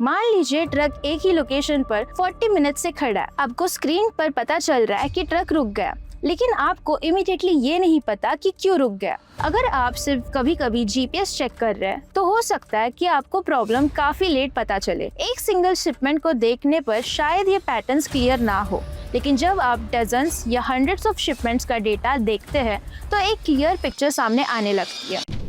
मान लीजिए ट्रक एक ही लोकेशन पर 40 मिनट से खड़ा है। आपको स्क्रीन पर पता चल रहा है कि ट्रक रुक गया, लेकिन आपको इमीडिएटली ये नहीं पता कि क्यों रुक गया। अगर आप सिर्फ कभी कभी जीपीएस चेक कर रहे हैं तो हो सकता है कि आपको प्रॉब्लम काफी लेट पता चले। एक सिंगल शिपमेंट को देखने पर शायद ये पैटर्न्स क्लियर ना हो, लेकिन जब आप डजन्स या हंड्रेड्स ऑफ शिपमेंट्स का डेटा देखते हैं तो एक क्लियर पिक्चर सामने आने लगती है।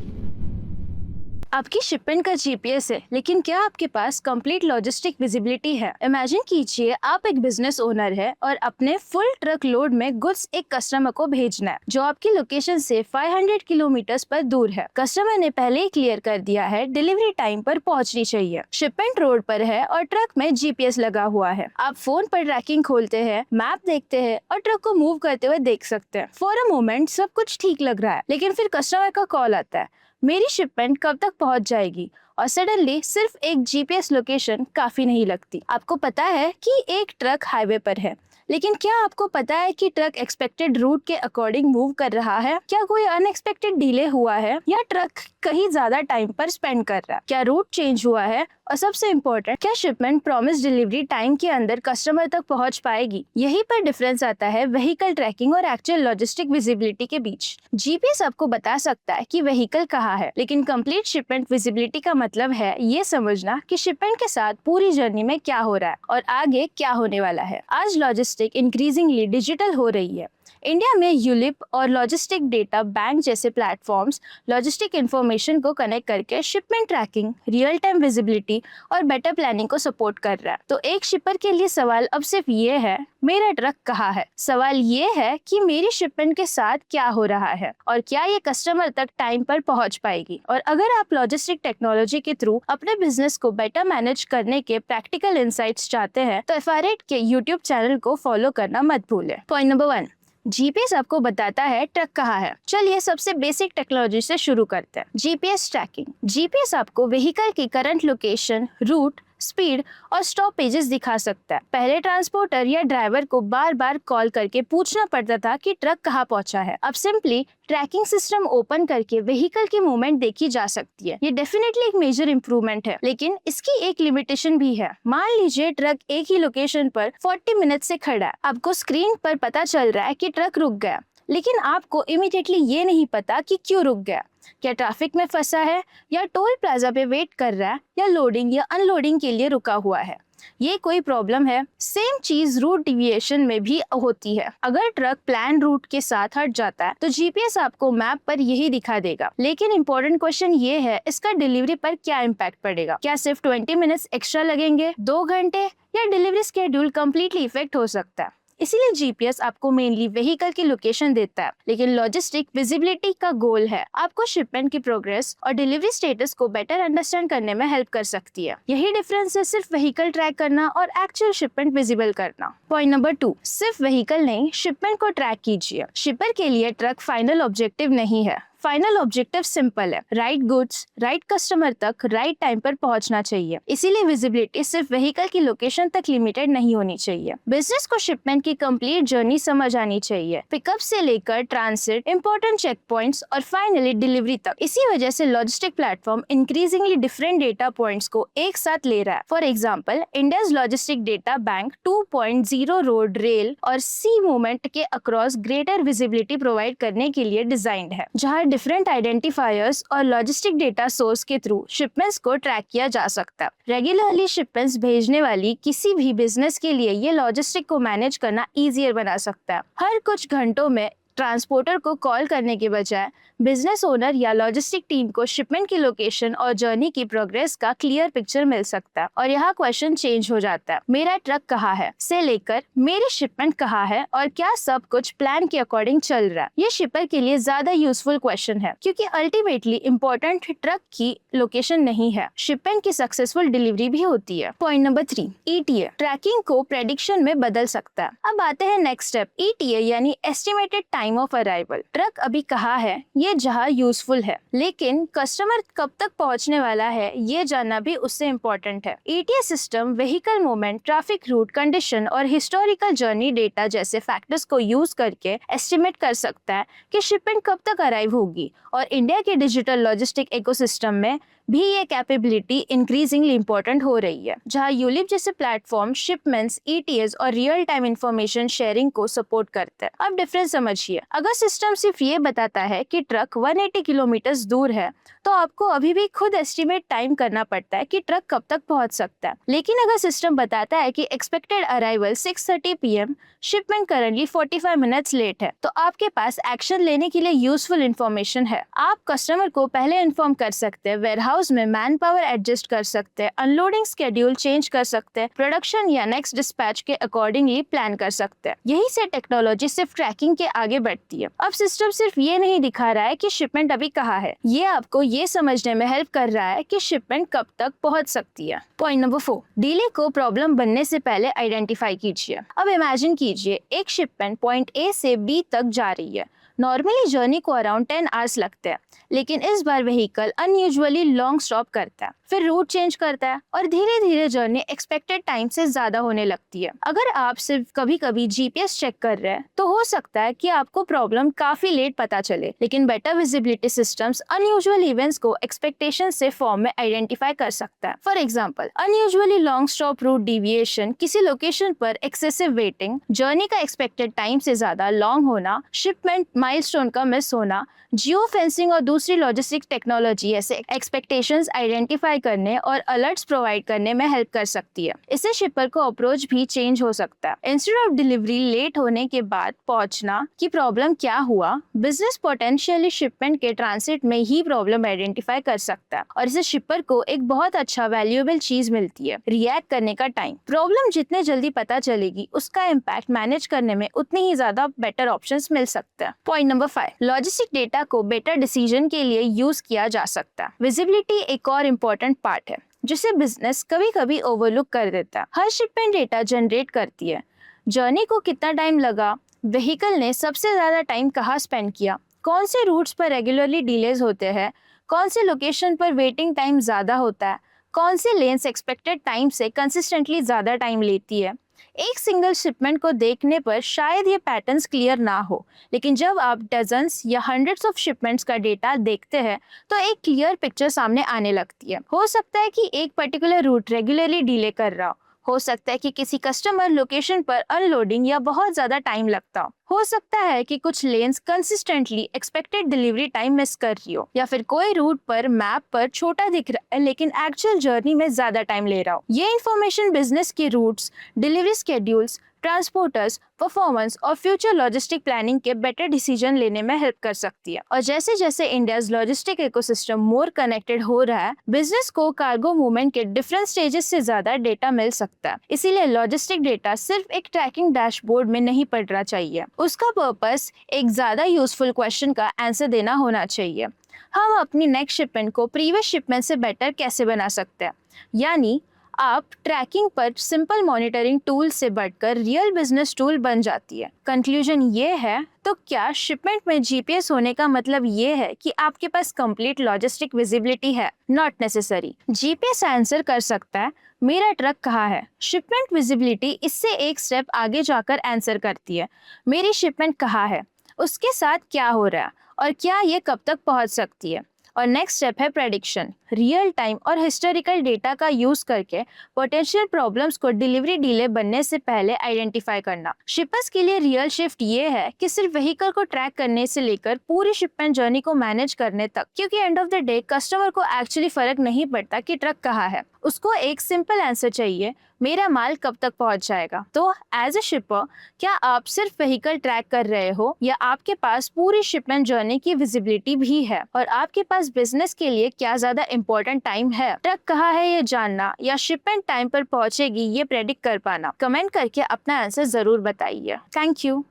आपकी शिपमेंट का जीपीएस है, लेकिन क्या आपके पास कंप्लीट लॉजिस्टिक विजिबिलिटी है? इमेजिन कीजिए आप एक बिजनेस ओनर है और अपने फुल ट्रक लोड में गुड्स एक कस्टमर को भेजना है जो आपकी लोकेशन से 500 किलोमीटर पर दूर है। कस्टमर ने पहले ही क्लियर कर दिया है डिलीवरी टाइम पर पहुंचनी चाहिए। शिपमेंट रोड पर है और ट्रक में जीपीएस लगा हुआ है। आप फोन पर ट्रैकिंग खोलते हैं, मैप देखते हैं और ट्रक को मूव करते हुए देख सकते हैं। फॉर अ मोमेंट सब कुछ ठीक लग रहा है, लेकिन फिर कस्टमर का कॉल आता है, मेरी शिपमेंट कब तक पहुंच जाएगी? और सडनली सिर्फ एक जीपीएस लोकेशन काफी नहीं लगती। आपको पता है कि एक ट्रक हाईवे पर है, लेकिन क्या आपको पता है कि ट्रक एक्सपेक्टेड रूट के अकॉर्डिंग मूव कर रहा है? क्या कोई अनएक्सपेक्टेड डिले हुआ है या ट्रक कहीं ज्यादा टाइम पर स्पेंड कर रहा है? क्या रूट चेंज हुआ है? और सबसे इम्पोर्टेंट, क्या शिपमेंट प्रॉमिस डिलीवरी टाइम के अंदर कस्टमर तक पहुंच पाएगी? यहीं पर डिफरेंस आता है व्हीकल ट्रैकिंग और एक्चुअल लॉजिस्टिक विजिबिलिटी के बीच। जीपीएस आपको बता सकता है कि व्हीकल कहाँ है, लेकिन कंप्लीट शिपमेंट विजिबिलिटी का मतलब है ये समझना कि शिपमेंट के साथ पूरी जर्नी में क्या हो रहा है और आगे क्या होने वाला है। आज लॉजिस्टिक इंक्रीजिंगली डिजिटल हो रही है। इंडिया में यूलिप और लॉजिस्टिक डेटा बैंक जैसे प्लेटफॉर्म्स लॉजिस्टिक इंफॉर्मेशन को कनेक्ट करके shipment tracking, real time visibility और बेटर प्लानिंग को सपोर्ट कर रहा है। तो एक शिपर के लिए सवाल अब सिर्फ ये है, मेरा ट्रक कहाँ है? सवाल ये है कि मेरी शिपमेंट के साथ क्या हो रहा है और क्या ये कस्टमर तक टाइम पर पहुंच पाएगी। और अगर आप लॉजिस्टिक टेक्नोलॉजी के थ्रू अपने बिजनेस को बेटर मैनेज करने के प्रैक्टिकल इंसाइट्स चाहते हैं तो FR8 के यूट्यूब चैनल को फॉलो करना मत भूलें। पॉइंट नंबर 1, जीपीएस आपको बताता है ट्रक कहाँ है। चलिए सबसे बेसिक टेक्नोलॉजी से शुरू करते हैं। GPS tracking. जीपीएस आपको व्हीकल की करंट लोकेशन, रूट, स्पीड और स्टॉपेजेस दिखा सकता है। पहले ट्रांसपोर्टर या ड्राइवर को बार बार कॉल करके पूछना पड़ता था कि ट्रक कहाँ पहुंचा है। अब सिंपली ट्रैकिंग सिस्टम ओपन करके व्हीकल की मूवमेंट देखी जा सकती है। ये डेफिनेटली एक मेजर इंप्रूवमेंट है, लेकिन इसकी एक लिमिटेशन भी है। मान लीजिए ट्रक एक ही लोकेशन पर 40 मिनट से खड़ा है। आपको स्क्रीन पर पता चल रहा है कि ट्रक रुक गया, लेकिन आपको इमीडिएटली ये नहीं पता कि क्यों रुक गया। क्या ट्रैफिक में फंसा है, या टोल प्लाजा पे वेट कर रहा है, या लोडिंग या अनलोडिंग के लिए रुका हुआ है? ये कोई प्रॉब्लम है? सेम चीज रूट डिविएशन में भी होती है। अगर ट्रक प्लान रूट के साथ हट जाता है तो जीपीएस आपको मैप पर यही दिखा देगा। लेकिन इम्पोर्टेंट क्वेश्चन ये है, इसका डिलीवरी पर क्या इम्पैक्ट पड़ेगा? क्या सिर्फ 20 मिनट्स एक्स्ट्रा लगेंगे, 2 घंटे, या डिलीवरी स्केड्यूल कम्प्लीटली इफेक्ट हो सकता है? इसीलिए जीपीएस आपको मेनली व्हीकल की लोकेशन देता है, लेकिन लॉजिस्टिक विजिबिलिटी का गोल है आपको शिपमेंट की प्रोग्रेस और डिलीवरी स्टेटस को बेटर अंडरस्टैंड करने में हेल्प कर सकती है। यही डिफरेंस है सिर्फ व्हीकल ट्रैक करना और एक्चुअल शिपमेंट विजिबल करना। पॉइंट नंबर 2, सिर्फ व्हीकल नहीं, शिपमेंट को ट्रैक कीजिए। शिपर के लिए ट्रक फाइनल ऑब्जेक्टिव नहीं है। फाइनल ऑब्जेक्टिव सिंपल है, राइट गुड्स राइट कस्टमर तक राइट टाइम पर पहुंचना चाहिए। इसीलिए विजिबिलिटी सिर्फ व्हीकल की लोकेशन तक लिमिटेड नहीं होनी चाहिए। बिजनेस को शिपमेंट की कंप्लीट जर्नी समझ आनी चाहिए, पिकअप से लेकर ट्रांसिट, इंपॉर्टेंट चेक पॉइंट्स और फाइनली डिलीवरी तक। इसी वजह से logistic platform increasingly different data points को एक साथ ले रहा है। For example, India's logistic data bank 2.0 road, rail और सी मूवमेंट के अक्रॉस ग्रेटर विजिबिलिटी प्रोवाइड करने के लिए डिजाइंड है, जहाँ डिफरेंट आइडेंटिफायर्स और लॉजिस्टिक डेटा सोर्स के थ्रू शिपमेंट्स को ट्रैक किया जा सकता है। रेगुलरली शिपमेंट्स भेजने वाली किसी भी बिजनेस के लिए ये लॉजिस्टिक को मैनेज करना इजियर बना सकता है। हर कुछ घंटों में ट्रांसपोर्टर को कॉल करने के बजाय बिजनेस ओनर या लॉजिस्टिक टीम को शिपमेंट की लोकेशन और जर्नी की प्रोग्रेस का क्लियर पिक्चर मिल सकता है। और यहाँ क्वेश्चन चेंज हो जाता है, मेरा ट्रक कहाँ है से लेकर मेरी शिपमेंट कहाँ है और क्या सब कुछ प्लान के अकॉर्डिंग चल रहा है। ये शिपर के लिए ज्यादा यूजफुल क्वेश्चन है, क्योंकि अल्टीमेटली इम्पोर्टेंट ट्रक की लोकेशन नहीं है, शिपमेंट की सक्सेसफुल डिलीवरी भी होती है। पॉइंट नंबर 3, ETA ट्रैकिंग को प्रेडिक्शन में बदल सकता है। अब आते हैं नेक्स्ट स्टेप, ETA यानी estimated time of arrival. Truck अभी कहाँ है ये जहाँ यूजफुल है, लेकिन कस्टमर कब तक पहुँचने वाला है ये जानना भी उससे इम्पोर्टेंट है। ETA system vehicle movement, traffic route condition और हिस्टोरिकल जर्नी डेटा जैसे फैक्टर्स को यूज करके एस्टिमेट कर सकता है कि शिपमेंट कब तक अराइव होगी। और इंडिया के डिजिटल लॉजिस्टिक इकोसिस्टम में भी ये कैपेबिलिटी इंक्रीजिंगली इंपॉर्टेंट हो रही है, जहां यूलिप जैसे प्लेटफॉर्म शिपमेंट्स, ETAs और रियल टाइम इंफॉर्मेशन शेयरिंग को सपोर्ट करता है। अब डिफरेंस समझिए, अगर सिस्टम सिर्फ ये बताता है कि ट्रक 180 किलोमीटर दूर है, तो आपको अभी भी खुद एस्टिमेट टाइम करना पड़ता है कि ट्रक कब तक पहुंच सकता है। लेकिन अगर सिस्टम बताता है कि expected arrival 6:30 PM, shipment currently 45 minutes late है, तो आपके पास एक्शन लेने के लिए यूजफुल इंफॉर्मेशन है। आप कस्टमर को पहले इन्फॉर्म कर सकते हैं, वेयरहाउस में मैन पावर एडजस्ट कर सकते हैं, अनलोडिंग स्केड्यूल चेंज कर सकते हैं, प्रोडक्शन या नेक्स्ट डिस्पैच के अकॉर्डिंगली प्लान कर सकते हैं। यही से टेक्नोलॉजी सिर्फ ट्रैकिंग के आगे बढ़ती है। अब सिस्टम सिर्फ ये नहीं दिखा रहा है कि शिपमेंट अभी कहाँ है, ये आपको ये समझने में हेल्प कर रहा है कि शिपमेंट कब तक पहुंच सकती है। पॉइंट नंबर 4, डिले को प्रॉब्लम बनने से पहले आइडेंटिफाई कीजिए। अब इमेजिन कीजिए एक शिपमेंट पॉइंट A से B तक जा रही है। नॉर्मली जर्नी को अराउंड 10 आवर्स लगते हैं, लेकिन इस बार व्हीकल अनयूजुअली लॉन्ग स्टॉप करता है, फिर रूट चेंज करता है और धीरे धीरे जर्नी एक्सपेक्टेड टाइम से ज्यादा होने लगती है। अगर आप सिर्फ कभी कभी GPS चेक कर रहे हैं, तो हो सकता है कि आपको प्रॉब्लम काफी लेट पता चले, लेकिन better visibility systems unusual events को एक्सपेक्टेशन से फॉर्म में आइडेंटिफाई कर सकता है। For example, unusually long stop route deviation, किसी लोकेशन पर एक्सेसिव वेटिंग, जर्नी का एक्सपेक्टेड टाइम से ज्यादा लॉन्ग होना, शिपमेंट माइलस्टोन का मिस होना, जियो फेंसिंग और दूसरी लॉजिस्टिक टेक्नोलॉजी ऐसे एक्सपेक्टेशंस आइडेंटिफाई करने और अलर्ट्स प्रोवाइड करने में हेल्प कर सकती है। इससे शिपर को अप्रोच भी चेंज हो सकता है। इंस्टेड ऑफ डिलीवरी लेट होने के बाद पहुंचना कि प्रॉब्लम क्या हुआ, बिजनेस पोटेंशियली शिपमेंट के ट्रांसिट में ही प्रॉब्लम आइडेंटिफाई कर सकता है और इससे शिपर को एक बहुत अच्छा वैल्यूएबल चीज मिलती है, रिएक्ट करने का टाइम। प्रॉब्लम जितने जल्दी पता चलेगी, उसका इम्पैक्ट मैनेज करने में उतनी ही ज्यादा बेटर ऑप्शंस मिल सकते हैं। पॉइंट नंबर 5, लॉजिस्टिक डेटा को बेटर डिसीजन के लिए यूज किया जा सकता है। विजिबिलिटी एक और इम्पोर्टेंट पार्ट है जिसे बिजनेस कभी कभी ओवरलुक कर देता है। हर शिपमेंट डेटा जनरेट करती है, जर्नी को कितना टाइम लगा, व्हीकल ने सबसे ज्यादा टाइम कहाँ स्पेंड किया, कौन से रूट्स पर रेगुलरली डिलेज होते हैं, कौन से लोकेशन पर वेटिंग टाइम ज्यादा होता है, कौन से लेन्स एक्सपेक्टेड टाइम से कंसिस्टेंटली ज्यादा टाइम लेती है। एक सिंगल शिपमेंट को देखने पर शायद ये पैटर्न्स क्लियर ना हो, लेकिन जब आप डजन्स या हंड्रेड्स ऑफ शिपमेंट्स का डेटा देखते हैं, तो एक क्लियर पिक्चर सामने आने लगती है। हो सकता है कि एक पर्टिकुलर रूट रेगुलरली डिले कर रहा हो सकता है कि किसी कस्टमर लोकेशन पर अनलोडिंग या बहुत ज्यादा टाइम लगता हो सकता है कि कुछ lens consistently expected delivery time miss कर रही हो, या फिर कोई रूट पर मैप पर छोटा दिख रहा है लेकिन एक्चुअल जर्नी में ज्यादा टाइम ले रहा हो। ये इन्फॉर्मेशन बिजनेस के routes, delivery schedules, transporters, performance और फ्यूचर लॉजिस्टिक प्लानिंग के बेटर डिसीजन लेने में हेल्प कर सकती है। और जैसे जैसे India's logistic ecosystem more connected हो रहा है, बिजनेस को कार्गो मूवमेंट के डिफरेंट स्टेजेस से ज्यादा डेटा मिल सकता है। इसीलिए लॉजिस्टिक डेटा सिर्फ एक ट्रैकिंग डैशबोर्ड में नहीं पड़ना चाहिए, उसका पर्पस एक ज्यादा यूजफुल क्वेश्चन का आंसर देना होना चाहिए। हम अपनी नेक्स्ट शिपमेंट को प्रीवियस शिपमेंट से बेटर कैसे बना सकते हैं, यानी आप ट्रैकिंग पर सिंपल मॉनिटरिंग टूल से बढ़कर रियल बिजनेस टूल बन जाती है। कंक्लूजन ये है, तो क्या शिपमेंट में GPS होने का मतलब ये है कि आपके पास कंप्लीट लॉजिस्टिक विजिबिलिटी है? Not necessary. GPS आंसर कर सकता है मेरा ट्रक कहाँ है। शिपमेंट विजिबिलिटी इससे एक स्टेप आगे जाकर आंसर करती है, मेरी शिपमेंट कहाँ है, उसके साथ क्या हो रहा है और क्या ये कब तक पहुंच सकती है। और नेक्स्ट स्टेप है प्रेडिक्शन। रियल टाइम और हिस्टोरिकल डेटा का यूज करके पोटेंशियल प्रॉब्लम्स को डिलीवरी डिले बनने से पहले आइडेंटिफाई करना। शिपर्स के लिए रियल शिफ्ट ये है कि सिर्फ व्हीकल को ट्रैक करने से लेकर पूरी शिपमेंट जर्नी को मैनेज करने तक, क्योंकि end of the day customer को एक्चुअली फर्क नहीं पड़ता कि ट्रक कहाँ है, उसको एक सिंपल आंसर चाहिए, मेरा माल कब तक पहुंच जाएगा। तो एज अ शिपर, क्या आप सिर्फ व्हीकल ट्रैक कर रहे हो या आपके पास पूरी शिपमेंट जर्नी की विजिबिलिटी भी है, और आपके पास बिजनेस के लिए क्या ज्यादा इंपॉर्टेंट टाइम है, ट्रक कहाँ है ये जानना या शिपमेंट टाइम पर पहुंचेगी ये प्रेडिक्ट कर पाना। कमेंट करके अपना आंसर जरूर बताइए। Thank you.